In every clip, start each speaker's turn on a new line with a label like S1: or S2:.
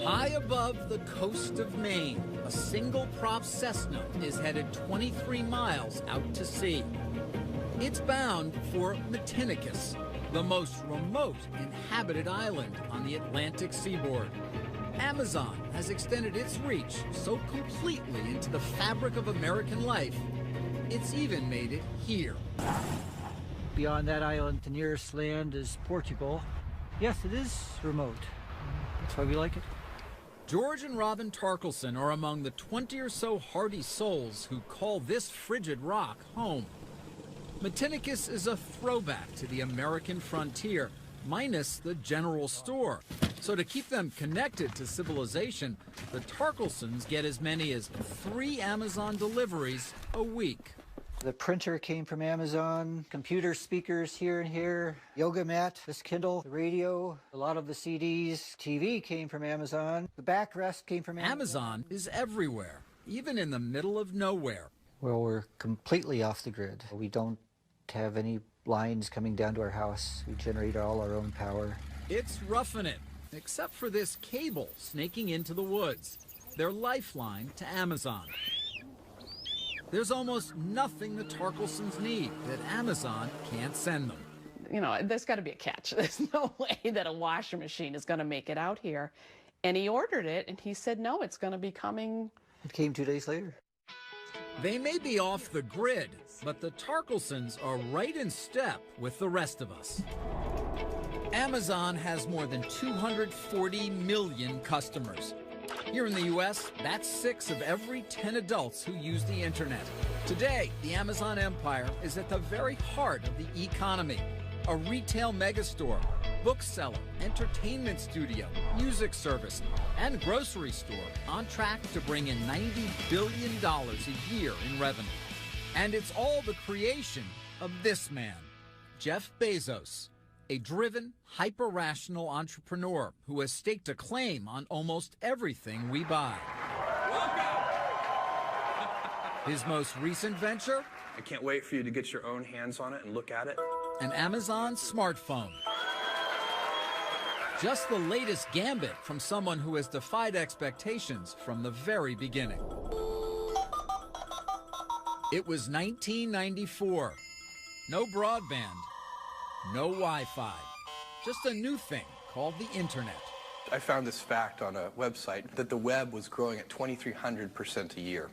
S1: High above the coast of Maine, a single-prop Cessna is headed 23 miles out to sea. It's bound for Matinicus, the most remote inhabited island on the Atlantic seaboard. Amazon has extended its reach so completely into the fabric of American life, it's even made it here.
S2: Beyond that island, the nearest land is Portugal. Yes, it is remote. That's why we like it.
S1: George and Robin Tarkelson are among the 20 or so hardy souls who call this frigid rock home. Matinicus is a throwback to the American frontier, minus the general store. So to keep them connected to civilization, the Tarkelsons get as many as 3 Amazon deliveries a week.
S2: The printer came from Amazon, computer speakers here and here, yoga mat, this Kindle, the radio, a lot of the CDs, TV came from Amazon, the backrest came from Amazon.
S1: Amazon is everywhere, even in the middle of nowhere.
S2: Well, we're completely off the grid. We don't have any lines coming down to our house. We generate all our own power.
S1: It's roughing it, except for this cable snaking into the woods, their lifeline to Amazon. There's almost nothing the Tarkelsons need that Amazon can't send them.
S3: You know, there's got to be a catch. There's no way that a washing machine is going to make it out here. And he ordered it, and he said, no, it's going to be coming.
S2: It came 2 days later.
S1: They may be off the grid, but the Tarkelsons are right in step with the rest of us. Amazon has more than 240 million customers. Here in the U.S., that's 6 of every 10 adults who use the internet. Today, the Amazon empire is at the very heart of the economy. A retail megastore, bookseller, entertainment studio, music service, and grocery store on track to bring in $90 billion a year in revenue. And it's all the creation of this man, Jeff Bezos, a driven, hyper-rational entrepreneur who has staked a claim on almost everything we buy. His most recent venture?
S4: I can't wait for you to get your own hands on it and look at it.
S1: An Amazon smartphone. Just the latest gambit from someone who has defied expectations from the very beginning. It was 1994. No broadband. No Wi-Fi, just a new thing called the internet.
S4: I found this fact on a website that the web was growing at 2,300% a year.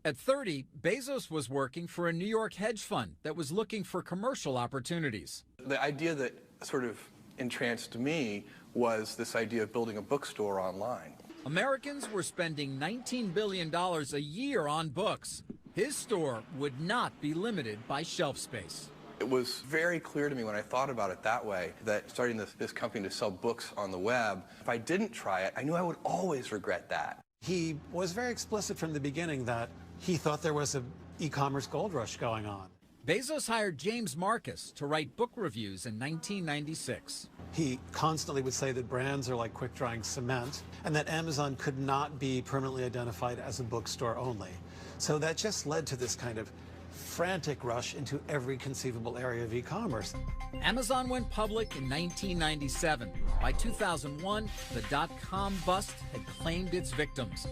S1: At 30, Bezos was working for a New York hedge fund that was looking for commercial opportunities.
S4: The idea that sort of entranced me was this idea of building a bookstore online.
S1: Americans were spending $19 billion a year on books. His store would not be limited by shelf space.
S4: It was very clear to me when I thought about it that way, that starting this company to sell books on the web, if I didn't try it, I knew I would always regret that.
S5: He was very explicit from the beginning that he thought there was an e-commerce gold rush going on.
S1: Bezos hired James Marcus to write book reviews in 1996.
S5: He constantly would say that brands are like quick-drying cement and that Amazon could not be permanently identified as a bookstore only. So that just led to this kind of frantic rush into every conceivable area of e-commerce.
S1: Amazon went public in 1997. By 2001, the dot-com bust had claimed its victims.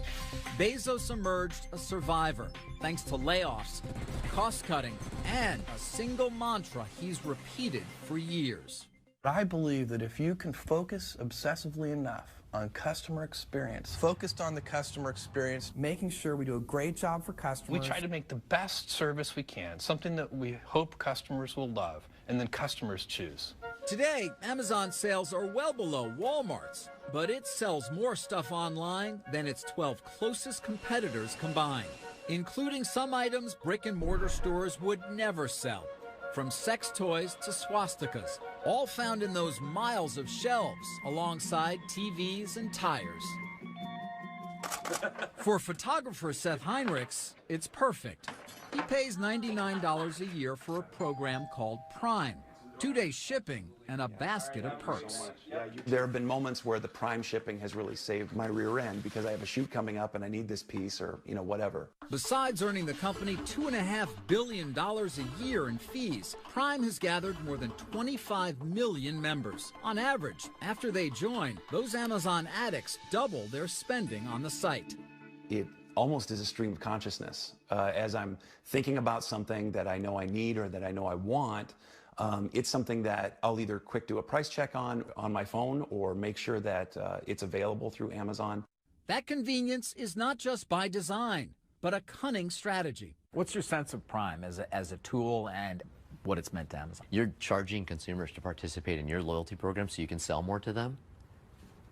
S1: Bezos emerged a survivor thanks to layoffs, cost-cutting, and a single mantra he's repeated for years.
S4: I believe that if you can focus obsessively enough on customer experience, focused on the customer experience,
S6: making sure we do a great job for customers.
S7: We try to make the best service we can, something that we hope customers will love, and then customers choose.
S1: Today, Amazon sales are well below Walmart's, but it sells more stuff online than its 12 closest competitors combined, including some items brick-and-mortar stores would never sell. From sex toys to swastikas, all found in those miles of shelves alongside TVs and tires. For photographer Seth Heinrichs, it's perfect. He pays $99 a year for a program called Prime. 2-day shipping, and a basket of perks.
S8: There have been moments where the Prime shipping has really saved my rear end because I have a shoot coming up and I need this piece or, whatever.
S1: Besides earning the company $2.5 billion a year in fees, Prime has gathered more than 25 million members. On average, after they join, those Amazon addicts double their spending on the site.
S8: It almost is a stream of consciousness. As I'm thinking about something that I know I need or that I know I want, it's something that I'll either quick do a price check on my phone or make sure that it's available through Amazon.
S1: That convenience is not just by design, but a cunning strategy.
S9: What's your sense of Prime as a tool and what it's meant to Amazon?
S10: You're charging consumers to participate in your loyalty program so you can sell more to them?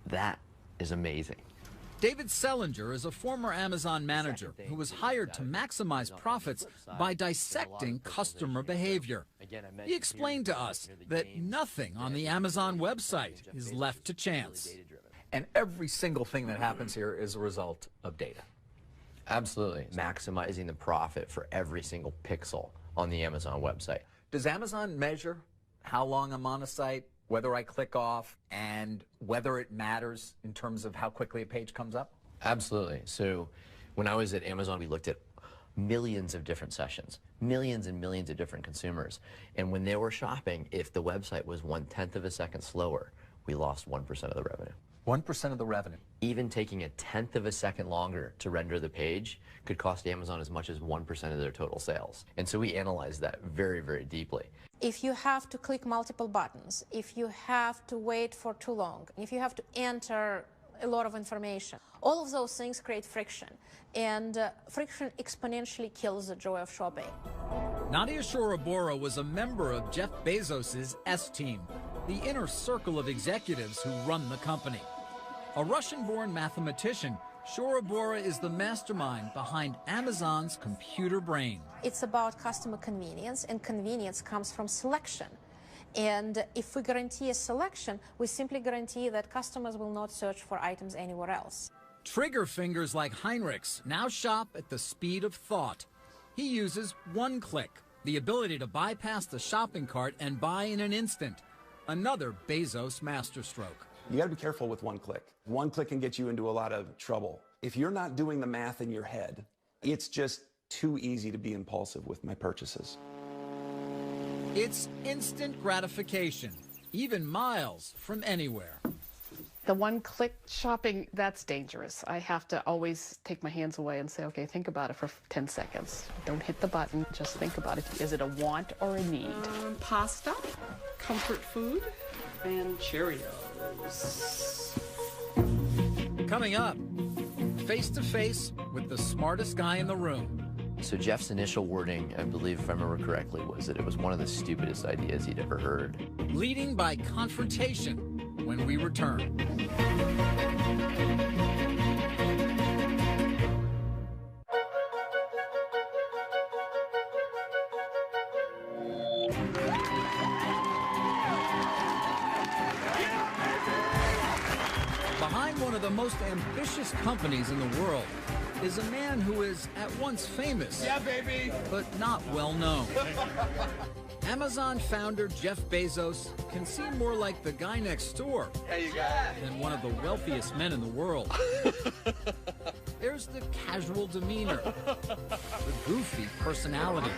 S10: That is amazing.
S1: David Selinger is a former Amazon manager who was hired to maximize profits by dissecting customer behavior. He explained to us that nothing on the Amazon website is left to chance.
S9: And every single thing that happens here is a result of data.
S10: Absolutely. Maximizing the profit for every single pixel on the Amazon website.
S9: Does Amazon measure how long I'm on a site, whether I click off, and whether it matters in terms of how quickly a page comes up?
S10: Absolutely. So when I was at Amazon, we looked at millions of different sessions, millions and millions of different consumers. And when they were shopping, if the website was 1/10 of a second slower, we lost 1% of the revenue.
S9: 1% of the revenue.
S10: Even taking 1/10 of a second longer to render the page could cost Amazon as much as 1% of their total sales. And so we analyzed that very, very deeply.
S11: If you have to click multiple buttons, if you have to wait for too long, if you have to enter a lot of information, all of those things create friction. And friction exponentially kills the joy of shopping.
S1: Nadia Shorobora was a member of Jeff Bezos' S-Team, the inner circle of executives who run the company. A Russian-born mathematician, Shorobora is the mastermind behind Amazon's computer brain.
S11: It's about customer convenience, and convenience comes from selection. And if we guarantee a selection, we simply guarantee that customers will not search for items anywhere else.
S1: Trigger fingers like Heinrich's now shop at the speed of thought. He uses one click, the ability to bypass the shopping cart and buy in an instant. Another Bezos masterstroke.
S8: You gotta be careful with one click. One click can get you into a lot of trouble. If you're not doing the math in your head, it's just too easy to be impulsive with my purchases.
S1: It's instant gratification, even miles from anywhere.
S3: The one-click shopping, that's dangerous. I have to always take my hands away and say, okay, think about it for 10 seconds. Don't hit the button, just think about it. Is it a want or a need?
S12: Pasta, comfort food, and Cheerios.
S1: Coming up, face-to-face with the smartest guy in the room.
S10: So Jeff's initial wording, I believe if I remember correctly, was that it was one of the stupidest ideas he'd ever heard.
S1: Leading by confrontation when we return. Behind one of the most ambitious companies in the world is a man who is at once famous,
S7: Yeah, baby.
S1: but not well known. Amazon founder Jeff Bezos can seem more like the guy next door than one of the wealthiest men in the world. There's the casual demeanor, the goofy personality,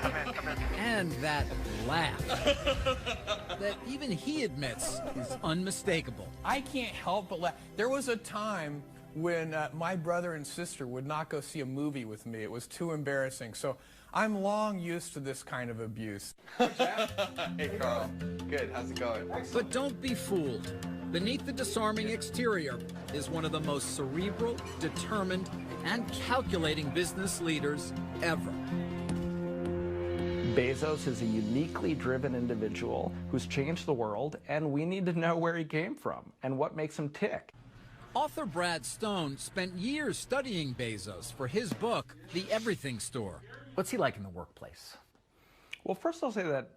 S1: and that laugh that even he admits is unmistakable.
S4: I can't help but laugh. There was a time when my brother and sister would not go see a movie with me. It was too embarrassing. So I'm long used to this kind of abuse.
S13: Hey, Carl. Good. How's it going?
S1: But don't be fooled. Beneath the disarming exterior is one of the most cerebral, determined, and calculating business leaders ever.
S14: Bezos is a uniquely driven individual who's changed the world, and we need to know where he came from and what makes him tick.
S1: Author Brad Stone spent years studying Bezos for his book, The Everything Store.
S9: What's he like in the workplace?
S14: Well, first I'll say that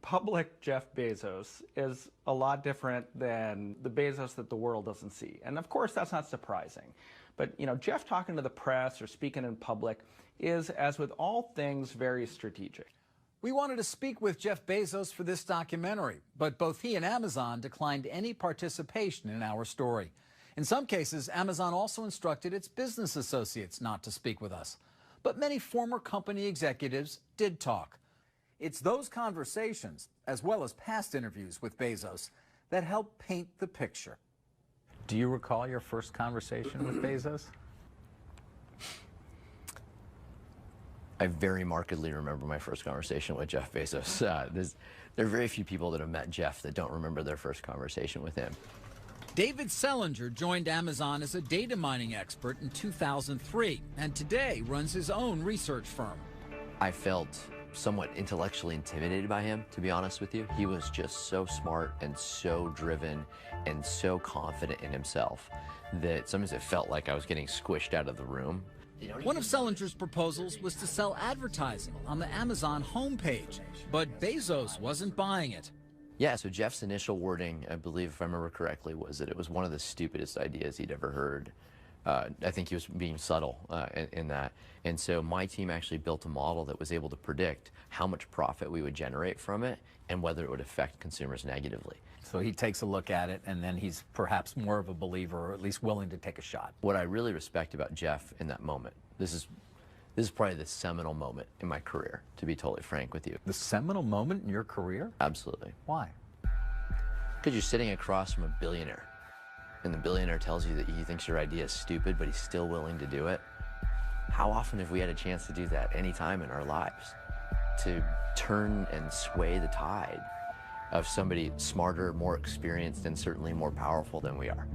S14: public Jeff Bezos is a lot different than the Bezos that the world doesn't see. And of course, that's not surprising. But, Jeff talking to the press or speaking in public is, as with all things, very strategic.
S1: We wanted to speak with Jeff Bezos for this documentary, but both he and Amazon declined any participation in our story. In some cases, Amazon also instructed its business associates not to speak with us. But many former company executives did talk. It's those conversations, as well as past interviews with Bezos, that help paint the picture.
S9: Do you recall your first conversation with Bezos?
S10: I very markedly remember my first conversation with Jeff Bezos. There are very few people that have met Jeff that don't remember their first conversation with him.
S1: David Selinger joined Amazon as a data mining expert in 2003 and today runs his own research firm.
S10: I felt somewhat intellectually intimidated by him, to be honest with you. He was just so smart and so driven and so confident in himself that sometimes it felt like I was getting squished out of the room.
S1: One of Selinger's proposals was to sell advertising on the Amazon homepage, but Bezos wasn't buying it.
S10: Yeah, so Jeff's initial wording, I believe, if I remember correctly, was that it was one of the stupidest ideas he'd ever heard. I think he was being subtle in that. And so my team actually built a model that was able to predict how much profit we would generate from it and whether it would affect consumers negatively.
S9: So he takes a look at it, and then he's perhaps more of a believer, or at least willing to take a shot.
S10: What I really respect about Jeff in that moment, this is probably the seminal moment in my career, to be totally frank with you.
S9: The seminal moment in your career?
S10: Absolutely.
S9: Why?
S10: Because you're sitting across from a billionaire, and the billionaire tells you that he thinks your idea is stupid, but he's still willing to do it. How often have we had a chance to do that any time in our lives? To turn and sway the tide of somebody smarter, more experienced, and certainly more powerful than we are.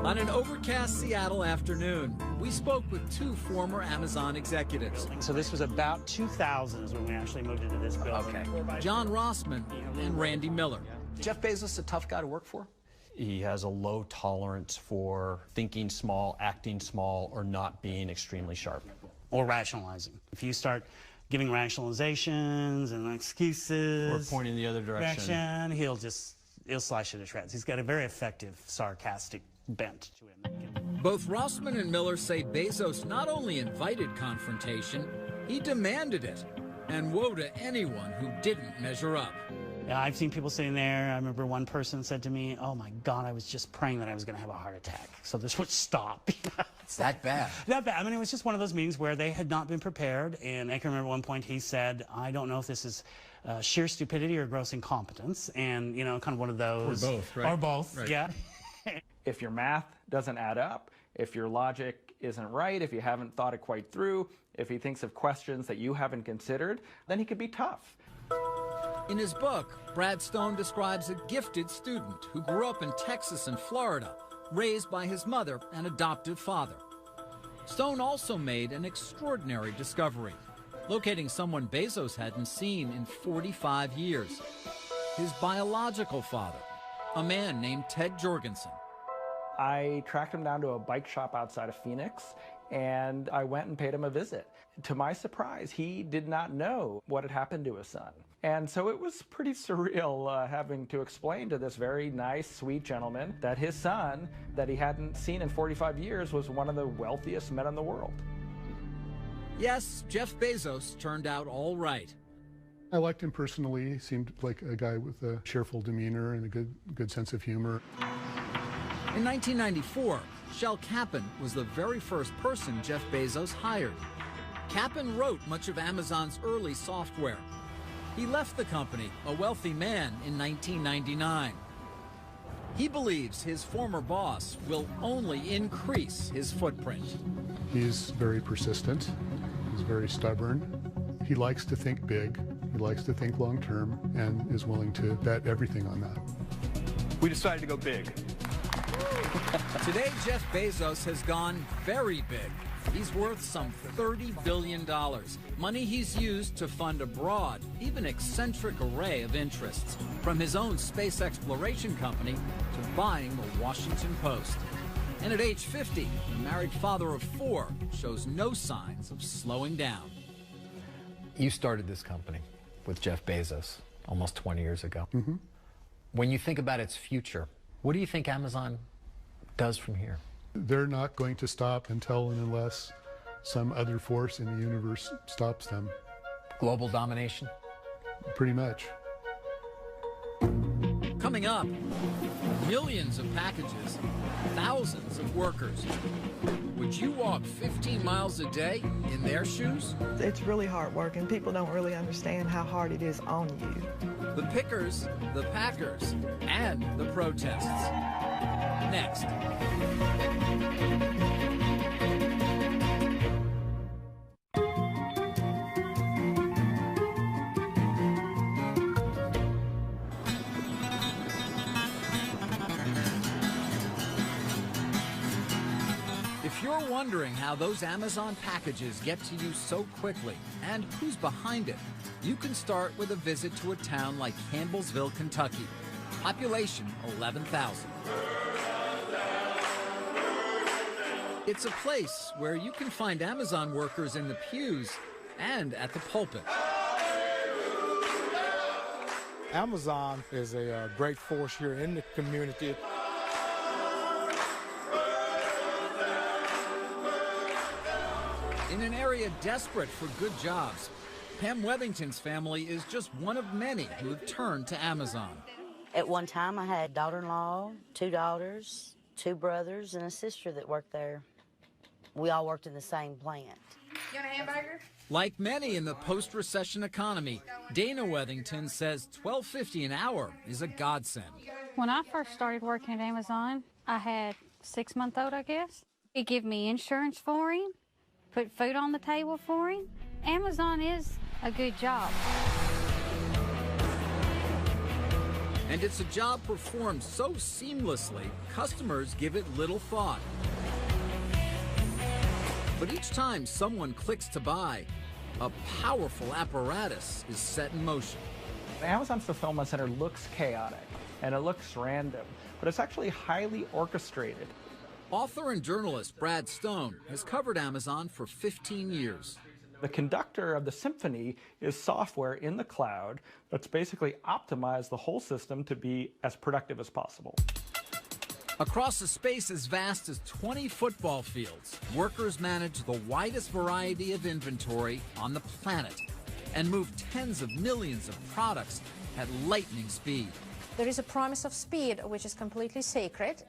S1: On an overcast Seattle afternoon, we spoke with two former Amazon executives.
S15: So this was about 2000 is when we actually moved into this building.
S1: Okay. John Rossman and Randy Miller.
S16: Jeff Bezos a tough guy to work for?
S17: He has a low tolerance for thinking small, acting small, or not being extremely sharp.
S15: Or rationalizing. If you start giving rationalizations and excuses,
S17: or pointing the other direction,
S15: he'll slice you to shreds. He's got a very effective, sarcastic bent to him.
S1: Both Rossman and Miller say Bezos not only invited confrontation, he demanded it. And woe to anyone who didn't measure up.
S15: Yeah, I've seen people sitting there. I remember one person said to me, "Oh my God, I was just praying that I was going to have a heart attack, so this would stop."
S9: It's that bad.
S15: That bad. I mean, it was just one of those meetings where they had not been prepared. And I can remember at one point he said, "I don't know if this is sheer stupidity or gross incompetence," and you know, kind of one of those.
S14: Or both, right?
S15: Or both,
S14: right.
S15: Yeah.
S14: If your math doesn't add up, if your logic isn't right, if you haven't thought it quite through, if he thinks of questions that you haven't considered, then he could be tough.
S1: In his book, Brad Stone describes a gifted student who grew up in Texas and Florida, raised by his mother and adoptive father. Stone also made an extraordinary discovery, locating someone Bezos hadn't seen in 45 years. His biological father, a man named Ted Jorgensen.
S14: I tracked him down to a bike shop outside of Phoenix, and I went and paid him a visit. To my surprise, he did not know what had happened to his son. And so it was pretty surreal having to explain to this very nice, sweet gentleman that his son, that he hadn't seen in 45 years, was one of the wealthiest men in the world.
S1: Yes, Jeff Bezos turned out all right.
S18: I liked him personally. He seemed like a guy with a cheerful demeanor and a good sense of humor.
S1: In 1994, Shel Kappan was the very first person Jeff Bezos hired. Kappan wrote much of Amazon's early software. He left the company, a wealthy man, in 1999. He believes his former boss will only increase his footprint.
S18: He's very persistent. He's very stubborn. He likes to think big. He likes to think long term and is willing to bet everything on that.
S7: We decided to go big.
S1: Today, Jeff Bezos has gone very big. He's worth some $30 billion, money he's used to fund a broad, even eccentric array of interests, from his own space exploration company to buying the Washington Post. And at age 50, the married father of 4 shows no signs of slowing down.
S9: You started this company with Jeff Bezos almost 20 years ago.
S18: Mm-hmm.
S9: When you think about its future, what do you think Amazon does from here?
S18: They're not going to stop until and unless some other force in the universe stops them.
S9: Global domination?
S18: Pretty much.
S1: Coming up, millions of packages, thousands of workers. Would you walk 15 miles a day in their shoes?
S19: It's really hard work, and people don't really understand how hard it is on you.
S1: The pickers, the packers, and the protests. Next. If you're wondering how those Amazon packages get to you so quickly and who's behind it, you can start with a visit to a town like Campbellsville, Kentucky. Population 11,000. It's a place where you can find Amazon workers in the pews and at the pulpit.
S20: Amazon is a great force here in the community.
S1: In an area desperate for good jobs, Pam Wethington's family is just one of many who have turned to Amazon.
S21: At one time, I had a daughter-in-law, 2 daughters, 2 brothers, and a sister that worked there. We all worked in the same plant.
S11: You want a hamburger?
S1: Like many in the post-recession economy, Dana Wethington says $12.50 an hour is a godsend.
S22: When I first started working at Amazon, I had a 6-month-old, I guess. It gave me insurance for him, put food on the table for him. Amazon is a good job.
S1: And it's a job performed so seamlessly, customers give it little thought. But each time someone clicks to buy, a powerful apparatus is set in motion.
S14: Amazon's fulfillment center looks chaotic and it looks random, but it's actually highly orchestrated.
S1: Author and journalist Brad Stone has covered Amazon for 15 years.
S14: The conductor of the symphony is software in the cloud that's basically optimized the whole system to be as productive as possible.
S1: Across a space as vast as 20 football fields, workers manage the widest variety of inventory on the planet and move tens of millions of products at lightning speed.
S11: There is a promise of speed, which is completely sacred.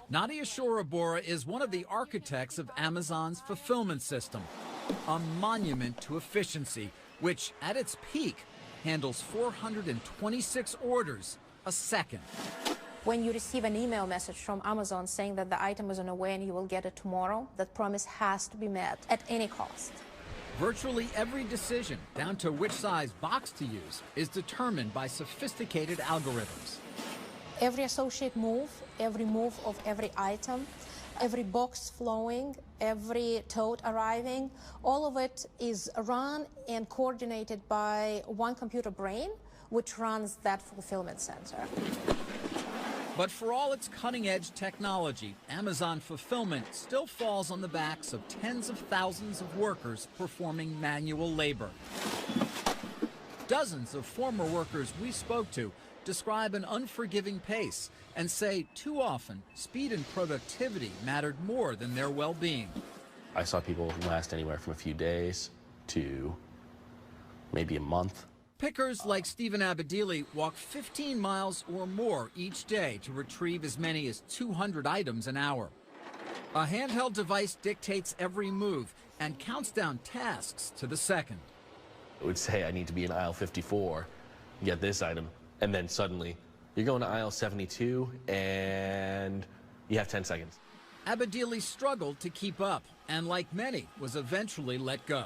S1: Nadia Shorabora is one of the architects of Amazon's fulfillment system, a monument to efficiency, which at its peak handles 426 orders a second.
S11: When you receive an email message from Amazon saying that the item is on the way and you will get it tomorrow, that promise has to be met at any cost.
S1: Virtually every decision, down to which size box to use, is determined by sophisticated algorithms.
S11: Every associate move, every move of every item, every box flowing, every tote arriving, all of it is run and coordinated by one computer brain, which runs that fulfillment center.
S1: But for all its cutting-edge technology, Amazon fulfillment still falls on the backs of tens of thousands of workers performing manual labor. Dozens of former workers we spoke to describe an unforgiving pace and say too often speed and productivity mattered more than their well-being.
S23: I saw people last anywhere from a few days to maybe a month.
S1: Pickers like Stephen Abedili walk 15 miles or more each day to retrieve as many as 200 items an hour. A handheld device dictates every move and counts down tasks to the second.
S23: It would say I need to be in aisle 54, get this item, and then suddenly you're going to aisle 72 and you have 10 seconds.
S1: Abedili struggled to keep up and, like many, was eventually let go.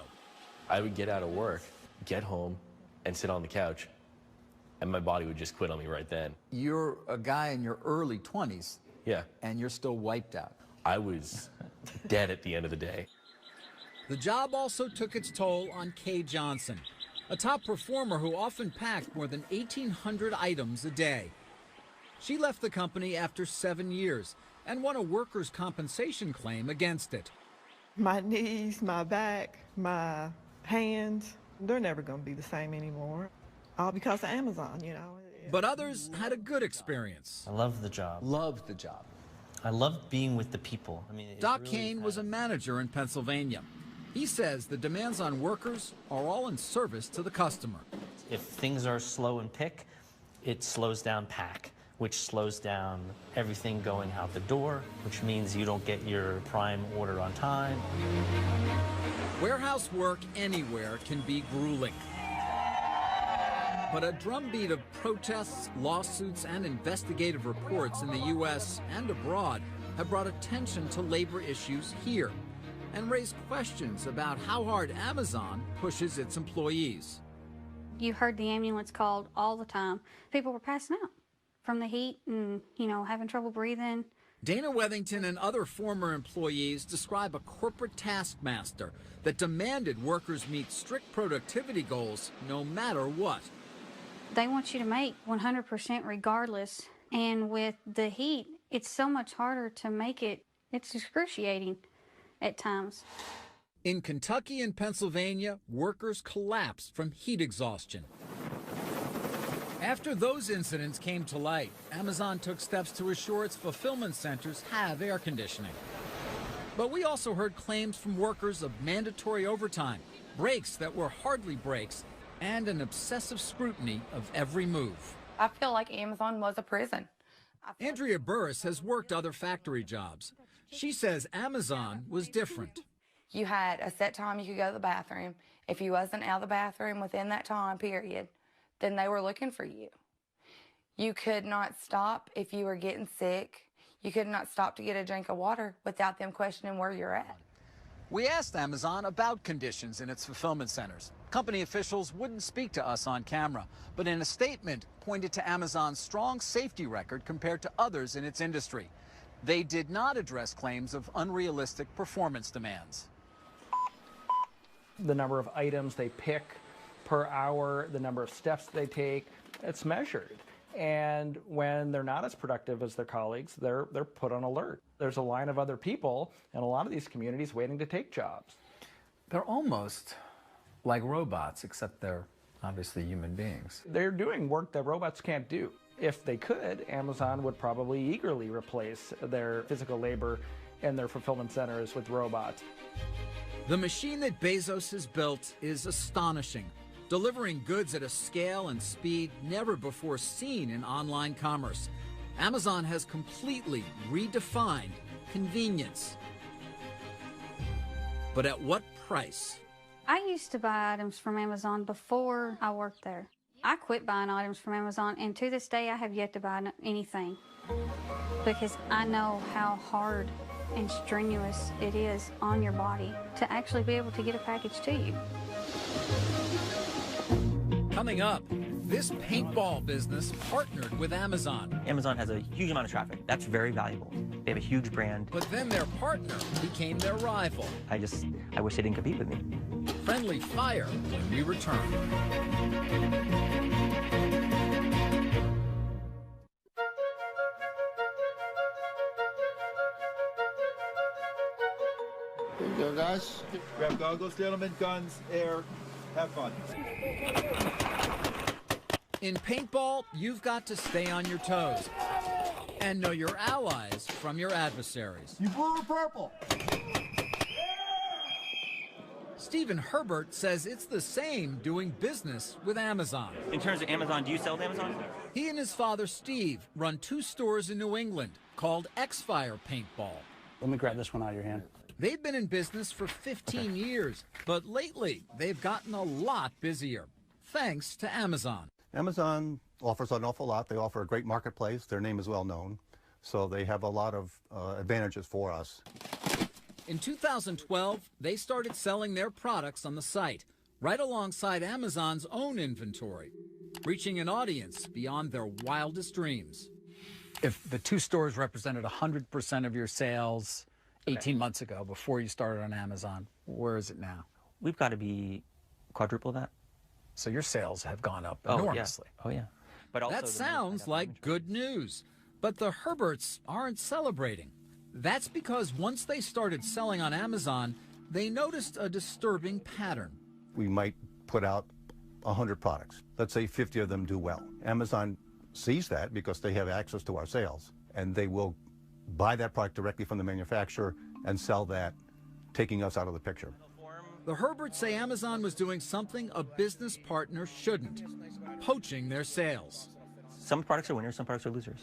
S23: I would get out of work, get home, and sit on the couch, and my body would just quit on me right then.
S9: You're a guy in your early 20s.
S23: Yeah.
S9: And you're still wiped out.
S23: I was dead at the end of the day.
S1: The job also took its toll on Kay Johnson, a top performer who often packed more than 1,800 items a day. She left the company after 7 years and won a workers' compensation claim against it.
S19: My knees, my back, my hands, they're never going to be the same anymore. All because of Amazon, you know.
S1: But others had a good experience.
S24: I love the job.
S9: Loved the job.
S24: I loved being with the people. I mean,
S1: Doc Kane was a manager in Pennsylvania. He says the demands on workers are all in service to the customer.
S2: If things are slow in pick, it slows down pack, which slows down everything going out the door, which means you don't get your prime order on time.
S1: Warehouse work anywhere can be grueling. But a drumbeat of protests, lawsuits, and investigative reports in the U.S. and abroad have brought attention to labor issues here and raised questions about how hard Amazon pushes its employees.
S22: You heard the ambulance called all the time. People were passing out from the heat and, having trouble breathing.
S1: Dana Wethington and other former employees describe a corporate taskmaster that demanded workers meet strict productivity goals no matter what.
S22: They want you to make 100% regardless. And with the heat, it's so much harder to make it. It's excruciating at times.
S1: In Kentucky and Pennsylvania, workers collapsed from heat exhaustion. After those incidents came to light, Amazon took steps to assure its fulfillment centers have air conditioning. But we also heard claims from workers of mandatory overtime, breaks that were hardly breaks, and an obsessive scrutiny of every move.
S5: I feel like Amazon was a prison.
S1: Andrea Burris has worked other factory jobs. She says Amazon was different.
S5: You had a set time you could go to the bathroom. If you wasn't out of the bathroom within that time period, then they were looking for you. You could not stop if you were getting sick. You could not stop to get a drink of water without them questioning where you're at.
S1: We asked Amazon about conditions in its fulfillment centers. Company officials wouldn't speak to us on camera, but in a statement pointed to Amazon's strong safety record compared to others in its industry. They did not address claims of unrealistic performance demands.
S14: The number of items they pick per hour, the number of steps they take, it's measured. And when they're not as productive as their colleagues, they're put on alert. There's a line of other people in a lot of these communities waiting to take jobs.
S9: They're almost like robots, except they're obviously human beings.
S14: They're doing work that robots can't do. If they could, Amazon would probably eagerly replace their physical labor in their fulfillment centers with robots.
S1: The machine that Bezos has built is astonishing, delivering goods at a scale and speed never before seen in online commerce. Amazon has completely redefined convenience. But at what price?
S22: I used to buy items from Amazon before I worked there. I quit buying items from Amazon, and to this day I have yet to buy anything because I know how hard and strenuous it is on your body to actually be able to get a package to you.
S1: Coming up, this paintball business partnered with Amazon.
S6: Amazon has a huge amount of traffic. That's very valuable. They have a huge brand.
S1: But then their partner became their rival.
S6: I wish they didn't compete with me.
S1: Friendly fire when we return.
S24: Here you go, guys. Grab goggles, gentlemen, guns, air. Have fun.
S1: In paintball, you've got to stay on your toes and know your allies from your adversaries.
S24: You blue or purple?
S1: Stephen Herbert says it's the same doing business with Amazon.
S6: In terms of Amazon, do you sell to Amazon?
S1: He and his father, Steve, run 2 stores in New England called X-Fire Paintball.
S25: Let me grab this one out of your hand.
S1: They've been in business for 15 years, but lately they've gotten a lot busier, thanks to Amazon.
S26: Amazon offers an awful lot. They offer a great marketplace. Their name is well known, so they have a lot of advantages for us.
S1: In 2012, they started selling their products on the site, right alongside Amazon's own inventory, reaching an audience beyond their wildest dreams.
S27: If the 2 stores represented 100% of your sales 18 months ago, before you started on Amazon, where is it now?
S6: We've got to be quadruple that.
S27: So your sales have gone up enormously.
S6: Oh, yeah. But also
S1: that sounds like good news, but the Herberts aren't celebrating. That's because once they started selling on Amazon, they noticed a disturbing pattern.
S26: We might put out 100 products. Let's say 50 of them do well. Amazon sees that because they have access to our sales, and they will buy that product directly from the manufacturer and sell that, taking us out of the picture.
S1: The Herberts say Amazon was doing something a business partner shouldn't, poaching their sales.
S6: Some products are winners, some products are losers.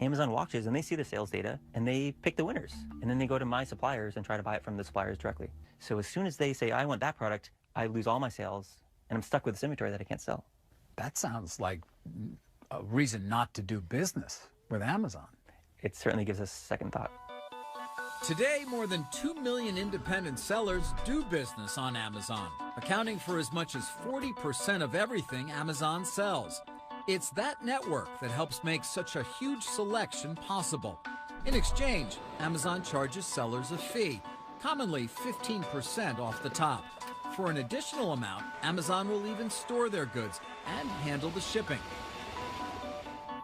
S6: Amazon watches and they see the sales data and they pick the winners. And then they go to my suppliers and try to buy it from the suppliers directly. So as soon as they say, I want that product, I lose all my sales and I'm stuck with this inventory that I can't sell.
S27: That sounds like a reason not to do business with Amazon.
S6: It certainly gives us second thought.
S1: Today, more than 2 million independent sellers do business on Amazon, accounting for as much as 40% of everything Amazon sells. It's that network that helps make such a huge selection possible. In exchange, Amazon charges sellers a fee, commonly 15% off the top. For an additional amount, Amazon will even store their goods and handle the shipping.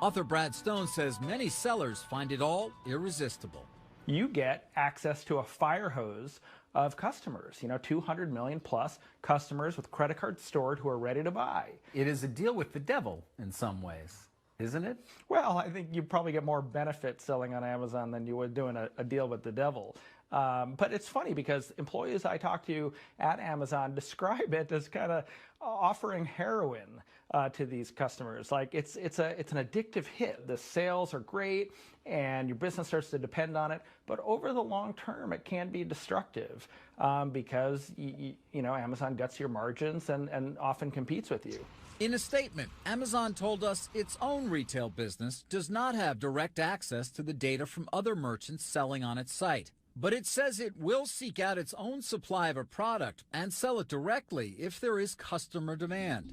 S1: Author Brad Stone says many sellers find it all irresistible.
S14: You get access to a fire hose of customers, 200 million plus customers with credit cards stored who are ready to buy.
S27: It is a deal with the devil in some ways, isn't it?
S14: Well, I think you probably get more benefit selling on Amazon than you would doing a deal with the devil. But it's funny because employees I talk to at Amazon describe it as kind of offering heroin to these customers. Like it's an addictive hit. The sales are great and your business starts to depend on it. But over the long term, it can be destructive because Amazon guts your margins and often competes with you.
S1: In a statement, Amazon told us its own retail business does not have direct access to the data from other merchants selling on its site. But it says it will seek out its own supply of a product and sell it directly if there is customer demand.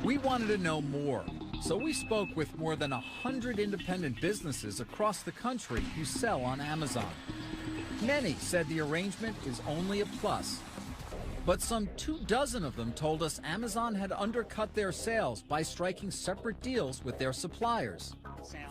S1: We wanted to know more, so we spoke with more than 100 independent businesses across the country who sell on Amazon. Many said the arrangement is only a plus. But some 24 of them told us Amazon had undercut their sales by striking separate deals with their suppliers.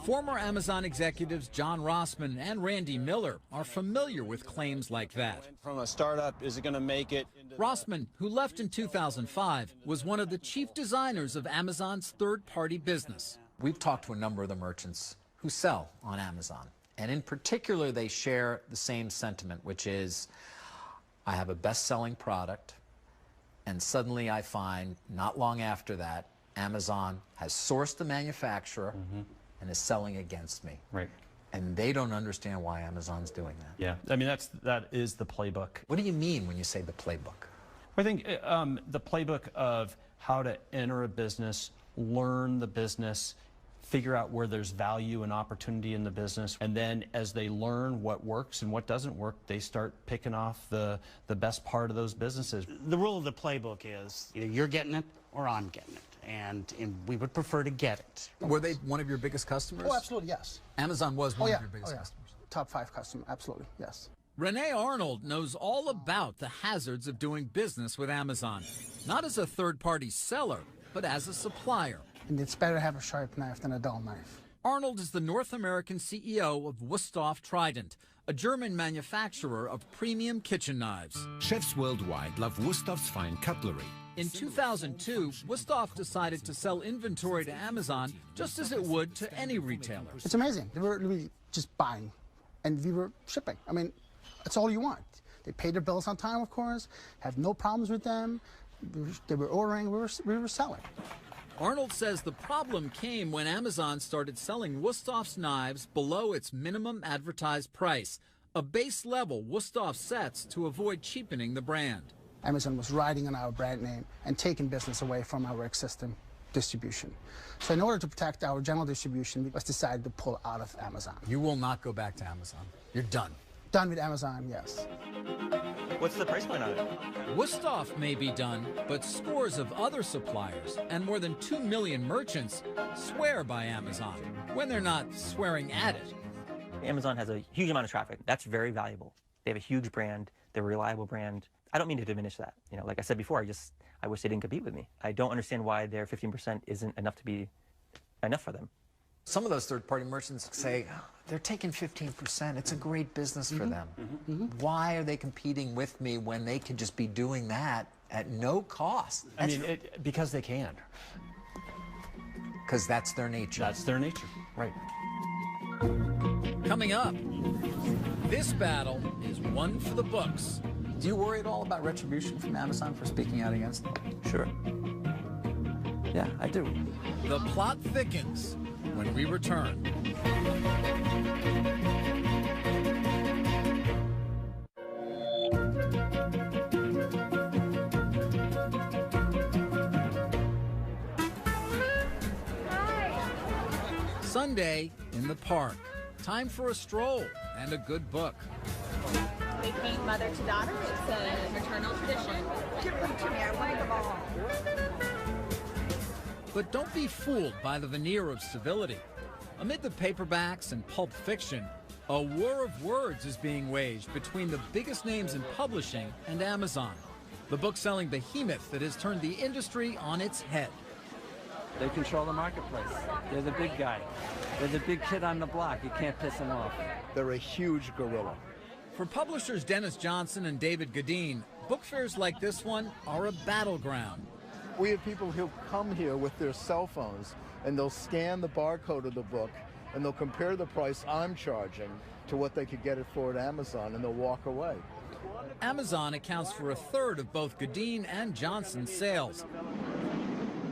S1: Former Amazon executives John Rossman and Randy Miller are familiar with claims like that.
S3: From a startup, is it going to make it?
S1: Rossman, who left in 2005, was one of the chief designers of Amazon's third-party business.
S9: We've talked to a number of the merchants who sell on Amazon, and in particular, they share the same sentiment, which is, I have a best-selling product, and suddenly I find, not long after that, Amazon has sourced the manufacturer and is selling against me.
S17: Right.
S9: And they don't understand why Amazon's doing that.
S17: Yeah, I mean, that is the playbook.
S9: What do you mean when you say the playbook?
S17: I think the playbook of how to enter a business, learn the business, figure out where there's value and opportunity in the business, and then as they learn what works and what doesn't work, they start picking off the best part of those businesses.
S15: The rule of the playbook is either you're getting it or I'm getting it, and we would prefer to get it.
S9: Were they one of your biggest customers?
S4: Oh, absolutely, yes.
S9: Amazon was one of your biggest customers.
S4: Top 5 customer, absolutely, yes.
S1: Renee Arnold knows all about the hazards of doing business with Amazon, not as a third-party seller, but as a supplier.
S4: And it's better to have a sharp knife than a dull knife.
S1: Arnold is the North American CEO of Wusthof Trident, a German manufacturer of premium kitchen knives.
S8: Chefs worldwide love Wustof's fine cutlery.
S1: In 2002, Wusthof decided to sell inventory to Amazon just as it would to any retailer.
S4: It's amazing. They were really just buying, and we were shipping. I mean, that's all you want. They paid their bills on time, of course, have no problems with them. They were ordering, we were selling.
S1: Arnold says the problem came when Amazon started selling Wustof's knives below its minimum advertised price, a base level Wusthof sets to avoid cheapening the brand.
S4: Amazon was riding on our brand name and taking business away from our existing distribution. So in order to protect our general distribution, we decided to pull out of Amazon.
S9: You will not go back to Amazon. You're done.
S4: Done with Amazon, yes.
S6: What's the price point on it?
S1: Wusthof may be done, but scores of other suppliers and more than 2 million merchants swear by Amazon when they're not swearing at it.
S6: Amazon has a huge amount of traffic. That's very valuable. They have a huge brand. They're a reliable brand. I don't mean to diminish that. Like I said before, I wish they didn't compete with me. I don't understand why their 15% isn't enough to be enough for them.
S9: Some of those third-party merchants say, oh, they're taking 15%. It's a great business for them. Why are they competing with me when they could just be doing that at no cost?
S17: I mean, because they can.
S9: Because that's their nature.
S17: That's their nature, right.
S1: Coming up, this battle is one for the books.
S27: Do you worry at all about retribution from Amazon for speaking out against them?
S6: Sure. Yeah, I do.
S1: The plot thickens when we return. Sunday in the park. Time for a stroll and a good book.
S7: We paint mother to daughter. It's a maternal tradition. Give them to me. I want them all.
S1: But don't be fooled by the veneer of civility. Amid the paperbacks and pulp fiction, a war of words is being waged between the biggest names in publishing and Amazon, the book-selling behemoth that has turned the industry on its head.
S10: They control the marketplace. They're the big guy. They're the big kid on the block. You can't piss them off.
S24: They're a huge gorilla.
S1: For publishers Dennis Johnson and David Gadeen, book fairs like this one are a battleground.
S24: We have people who come here with their cell phones and they'll scan the barcode of the book and they'll compare the price I'm charging to what they could get it for at Amazon, and they'll walk away.
S1: Amazon accounts for a third of both Gadeen and Johnson's sales.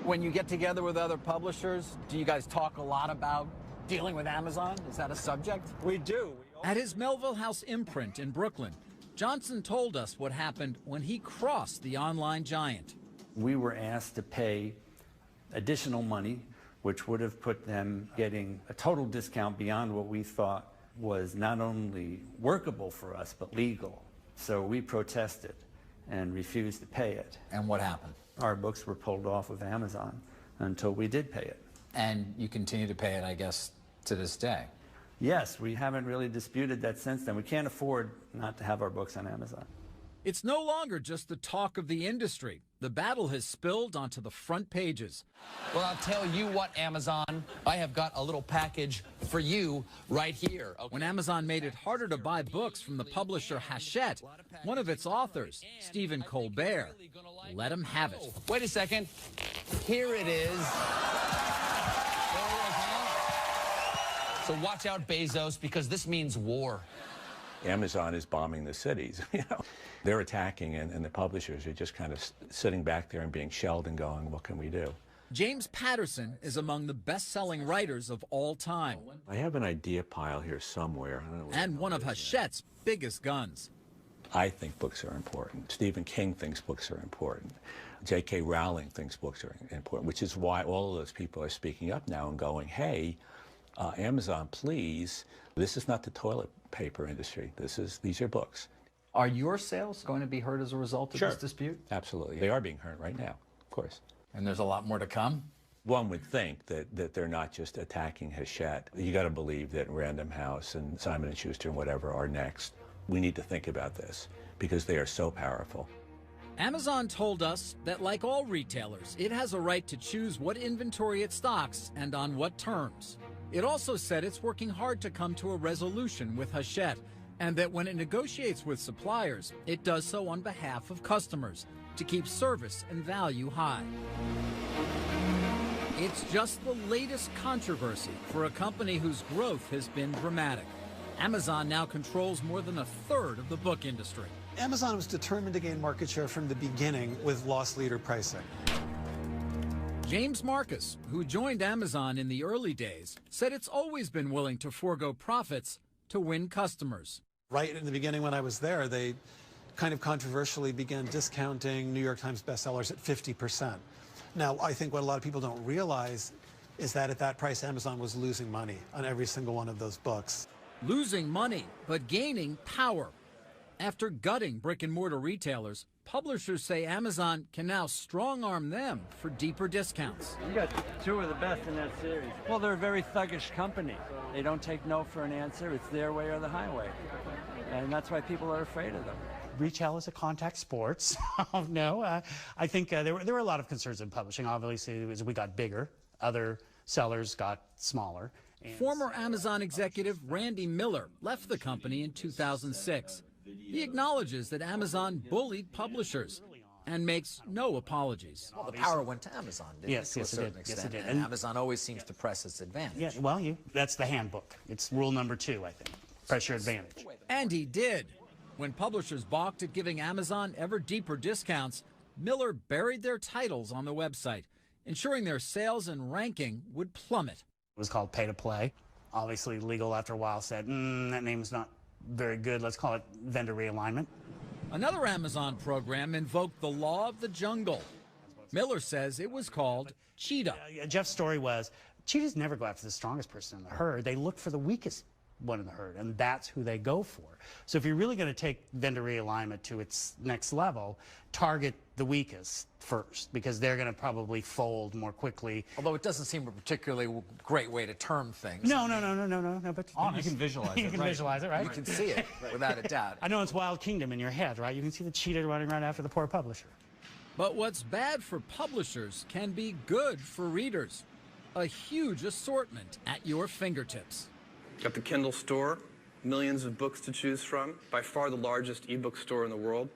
S27: When you get together with other publishers, do you guys talk a lot about dealing with Amazon? Is that a subject?
S24: We do.
S1: At his Melville House imprint in Brooklyn, Johnson told us what happened when he crossed the online giant.
S10: We were asked to pay additional money, which would have put them getting a total discount beyond what we thought was not only workable for us, but legal. So we protested and refused to pay it.
S27: And what happened?
S10: Our books were pulled off of Amazon until we did pay it.
S27: And you continue to pay it, I guess, to this day?
S10: Yes, we haven't really disputed that since then. We can't afford not to have our books on Amazon.
S1: It's no longer just the talk of the industry. The battle has spilled onto the front pages.
S12: Well, I'll tell you what, Amazon, I have got a little package for you right here. Okay.
S1: When Amazon made it harder to buy books from the publisher Hachette, one of its authors, Stephen Colbert, let him have it.
S12: Wait a second. Here it is. So watch out, Bezos, because this means war.
S13: Amazon is bombing the cities. They're attacking, and the publishers are just kind of sitting back there and being shelled and going, what can we do?
S1: James Patterson is among the best-selling writers of all time.
S13: I have an idea pile here somewhere. I don't know
S1: and one of Hachette's biggest guns.
S13: I think books are important. Stephen King thinks books are important. J.K. Rowling thinks books are important, which is why all of those people are speaking up now and going, hey, Amazon, please, this is not the toilet paper industry. These are books.
S27: Are your sales going to be hurt as a result of this dispute?
S13: Absolutely. They are being hurt right now, of course.
S27: And there's a lot more to come?
S13: One would think that they're not just attacking Hachette. You got to believe that Random House and Simon & Schuster and whatever are next. We need to think about this because they are so powerful.
S1: Amazon told us that, like all retailers, it has a right to choose what inventory it stocks and on what terms. It also said it's working hard to come to a resolution with Hachette, and that when it negotiates with suppliers, it does so on behalf of customers to keep service and value high. It's just the latest controversy for a company whose growth has been dramatic. Amazon now controls more than a third of the book industry.
S16: Amazon was determined to gain market share from the beginning with loss leader pricing.
S1: James Marcus, who joined Amazon in the early days, said it's always been willing to forego profits to win customers.
S16: Right in the beginning when I was there, they kind of controversially began discounting New York Times bestsellers at 50%. Now, I think what a lot of people don't realize is that at that price, Amazon was losing money on every single one of those books.
S1: Losing money, but gaining power. After gutting brick-and-mortar retailers, publishers say Amazon can now strong-arm them for deeper discounts.
S10: You got two of the best in that series. Well, they're a very thuggish company. They don't take no for an answer. It's their way or the highway. And that's why people are afraid of them.
S15: Retail is a contact sport. So no, I think there were a lot of concerns in publishing. Obviously, as we got bigger, other sellers got smaller.
S1: Former Amazon executive Randy Miller left the company in 2006. He acknowledges that Amazon bullied publishers and makes no apologies.
S27: Well, the power went to Amazon, didn't it?
S15: Yes, it did. Yes, it did.
S27: And Amazon always seems to press its advantage.
S15: Yeah, well, that's the handbook. It's rule number 2, I think. Press your advantage.
S1: And he did. When publishers balked at giving Amazon ever deeper discounts, Miller buried their titles on the website, ensuring their sales and ranking would plummet.
S15: It was called Pay to Play. Obviously, legal after a while said, that name's not very good. Let's call it vendor realignment.
S1: Another Amazon program invoked the law of the jungle. Miller says it was called Cheetah.
S15: Jeff's story was, cheetahs never go after the strongest person in the herd. They look for the weakest one in the herd, and that's who they go for. So if you're really going to take vendor realignment to its next level, target the weakest first, because they're going to probably fold more quickly.
S9: Although it doesn't seem a particularly great way to term things.
S15: No, but
S17: honest. You can visualize it.
S15: You can visualize it, right?
S9: You can see it, without a doubt.
S15: I know it's Wild Kingdom in your head, right? You can see the cheetah running right after the poor publisher.
S1: But what's bad for publishers can be good for readers. A huge assortment at your fingertips.
S2: Got the Kindle store, millions of books to choose from, by far the largest ebook store in the world.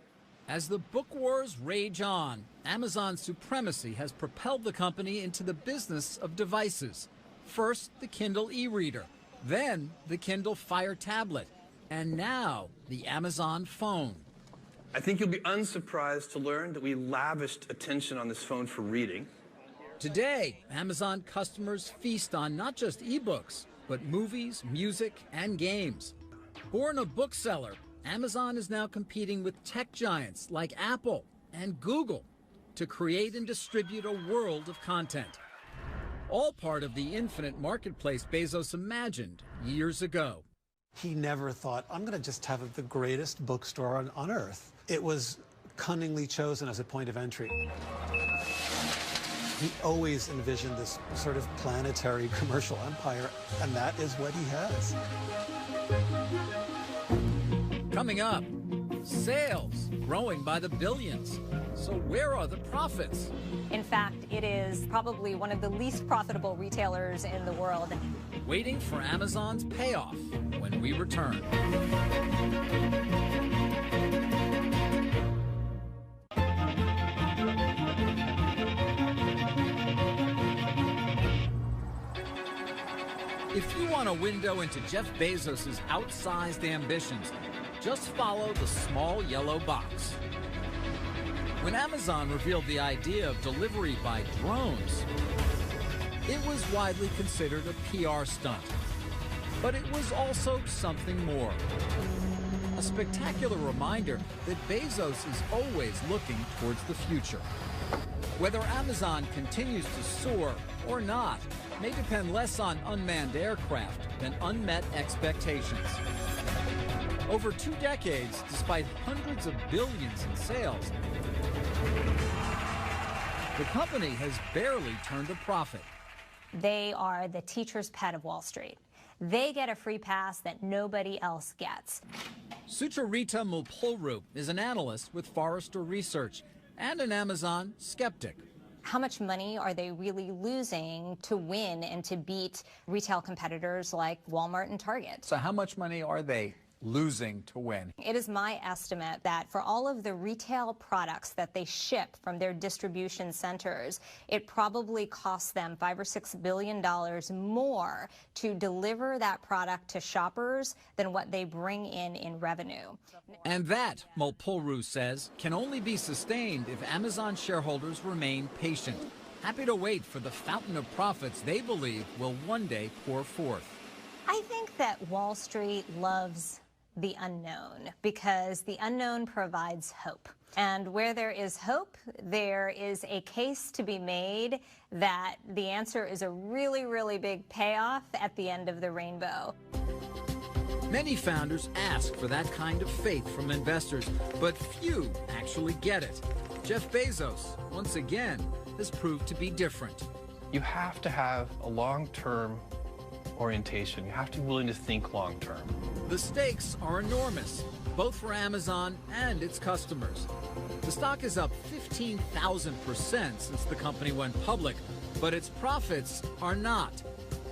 S1: As the book wars rage on, Amazon's supremacy has propelled the company into the business of devices. First, the Kindle e-reader, then the Kindle Fire tablet, and now the Amazon phone.
S2: I think you'll be unsurprised to learn that we lavished attention on this phone for reading.
S1: Today, Amazon customers feast on not just ebooks, but movies, music, and games. Born a bookseller, Amazon is now competing with tech giants like Apple and Google to create and distribute a world of content. All part of the infinite marketplace Bezos imagined years ago.
S16: He never thought, I'm going to just have the greatest bookstore on earth. It was cunningly chosen as a point of entry. He always envisioned this sort of planetary commercial empire, and that is what he has.
S1: Coming up, sales growing by the billions. So where are the profits?
S11: In fact, it is probably one of the least profitable retailers in the world.
S1: Waiting for Amazon's payoff when we return. If you want a window into Jeff Bezos' outsized ambitions, just follow the small yellow box. When Amazon revealed the idea of delivery by drones, it was widely considered a PR stunt. But it was also something more. A spectacular reminder that Bezos is always looking towards the future. Whether Amazon continues to soar or not may depend less on unmanned aircraft than unmet expectations. Over 2 decades, despite hundreds of billions in sales, the company has barely turned a profit.
S11: They are the teacher's pet of Wall Street. They get a free pass that nobody else gets.
S1: Sucharita Mulpolru is an analyst with Forrester Research and an Amazon skeptic.
S11: How much money are they really losing to win and to beat retail competitors like Walmart and Target?
S9: So how much money are they losing to win?
S11: It is my estimate that for all of the retail products that they ship from their distribution centers, it probably costs them $5 or $6 billion more to deliver that product to shoppers than what they bring in revenue.
S1: And that, Mulpolru says, can only be sustained if Amazon shareholders remain patient, happy to wait for the fountain of profits they believe will one day pour forth.
S11: I think that Wall Street loves the unknown because the unknown provides hope. And where there is hope, there is a case to be made that the answer is a really, really big payoff at the end of the rainbow.
S1: Many founders ask for that kind of faith from investors, but few actually get it. Jeff Bezos, once again, has proved to be different.
S2: You have to have a long-term orientation. You have to be willing to think long-term.
S1: The stakes are enormous, both for Amazon and its customers. The stock is up 15,000% since the company went public, but its profits are not.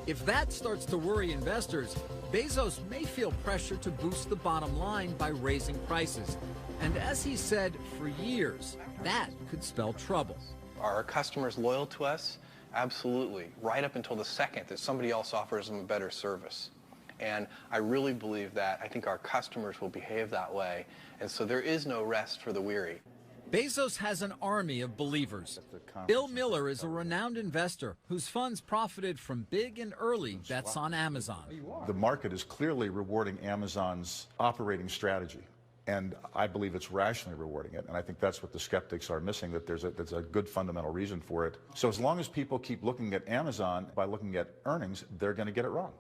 S1: If that starts to worry investors, Bezos may feel pressure to boost the bottom line by raising prices. And as he said for years, that could spell trouble.
S2: Are our customers loyal to us? Absolutely, right up until the second that somebody else offers them a better service. And I really believe that. I think our customers will behave that way. And so there is no rest for the weary.
S1: Bezos has an army of believers. Bill Miller is a renowned investor whose funds profited from big and early bets on Amazon.
S5: The market is clearly rewarding Amazon's operating strategy, and I believe it's rationally rewarding it, and I think that's what the skeptics are missing, that there's a good fundamental reason for it. So as long as people keep looking at Amazon by looking at earnings, they're going to get it wrong.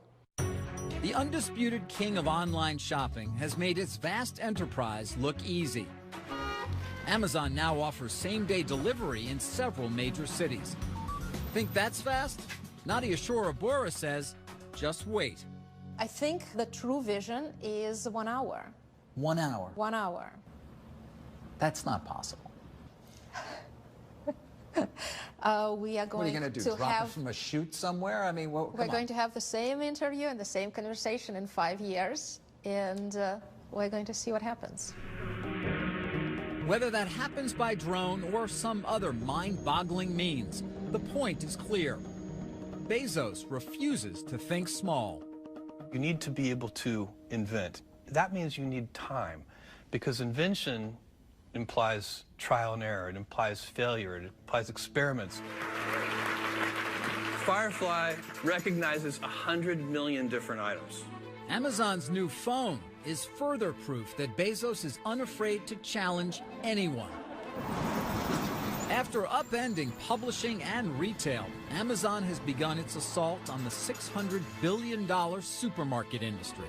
S1: The undisputed king of online shopping has made its vast enterprise look easy. Amazon now offers same-day delivery in several major cities. Think that's fast? Nadia Shorabura says, just wait.
S18: I think the true vision is 1 hour.
S9: 1 hour?
S18: 1 hour.
S9: That's not possible.
S18: We are going to
S9: What are you going to do, drop it from a chute somewhere? I mean,
S18: we're going to have the same interview and the same conversation in 5 years, and we're going to see what happens.
S1: Whether that happens by drone or some other mind-boggling means, the point is clear. Bezos refuses to think small.
S2: You need to be able to invent. That means you need time, because invention implies trial and error, it implies failure, it implies experiments. Firefly recognizes 100 million different items.
S1: Amazon's new phone is further proof that Bezos is unafraid to challenge anyone. After upending publishing and retail, Amazon has begun its assault on the $600 billion supermarket industry.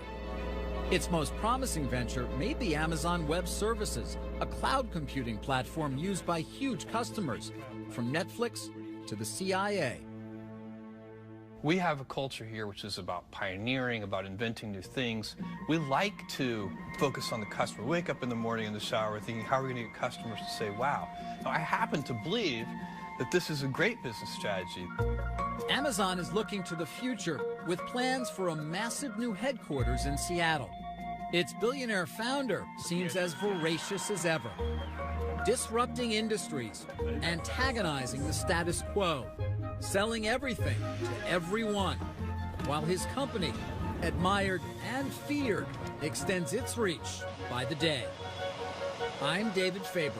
S1: Its most promising venture may be Amazon Web Services, a cloud computing platform used by huge customers, from Netflix to the CIA.
S2: We have a culture here which is about pioneering, about inventing new things. We like to focus on the customer. We wake up in the morning in the shower thinking, how are we going to get customers to say, wow? Now, I happen to believe that this is a great business strategy.
S1: Amazon is looking to the future with plans for a massive new headquarters in Seattle. Its billionaire founder seems as voracious as ever, disrupting industries, antagonizing the status quo, selling everything to everyone, while his company, admired and feared, extends its reach by the day. I'm David Faber.